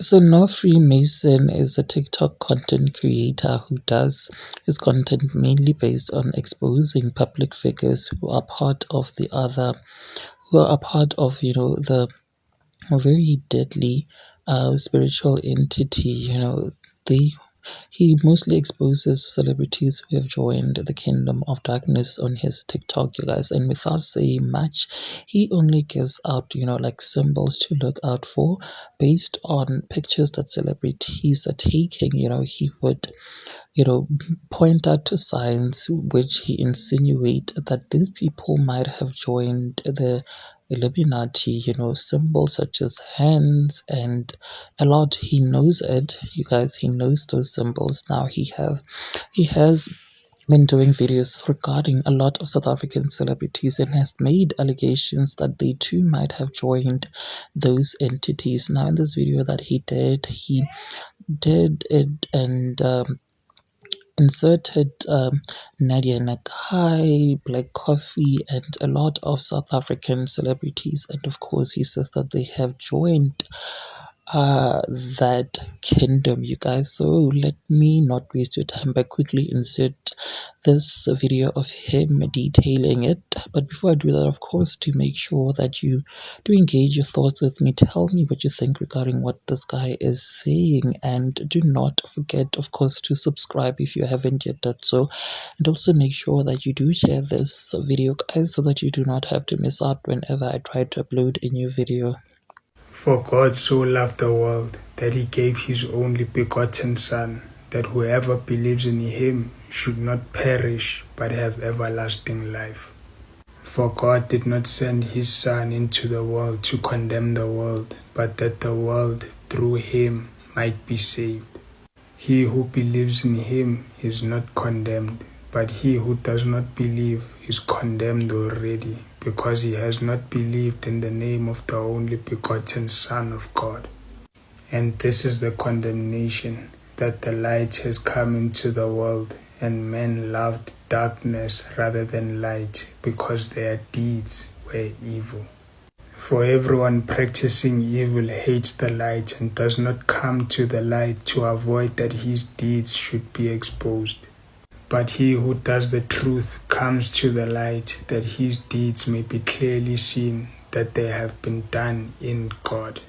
So No Freemason is a TikTok content creator who does his content mainly based on exposing public figures who are part of the a very deadly spiritual entity. They he mostly exposes celebrities who have joined the kingdom of darkness on his TikTok, you guys. And without saying much, he only gives out, like symbols to look out for based on pictures that celebrities are taking. He would, point out to signs which he insinuate that these people might have joined the Illuminati, symbols such as hands and a lot. He knows it, you guys. He knows those symbols. Now he has been doing videos regarding a lot of South African celebrities and has made allegations that they too might have joined those entities. Now, in this video that he did it and inserted Nadia Nakai, Black Coffee, and a lot of South African celebrities. And of course, he says that they have joined that kingdom, you guys. So let me not waste your time by quickly insert this video of him detailing it. But before I do that, of course, to make sure that you do engage your thoughts with me, tell me what you think regarding what this guy is saying, and do not forget, of course, to subscribe if you haven't yet done so, and also make sure that you do share this video, guys, so that you do not have to miss out whenever I try to upload a new video. For God so loved the world that he gave his only begotten Son, that whoever believes in him should not perish but have everlasting life. For God did not send his Son into the world to condemn the world, but that the world through him might be saved. He who believes in him is not condemned, but he who does not believe is condemned already, because he has not believed in the name of the only begotten Son of God. And this is the condemnation, that the light has come into the world, and men loved darkness rather than light, because their deeds were evil. For everyone practicing evil hates the light and does not come to the light to avoid that his deeds should be exposed. But he who does the truth comes to the light, that his deeds may be clearly seen, that they have been done in God.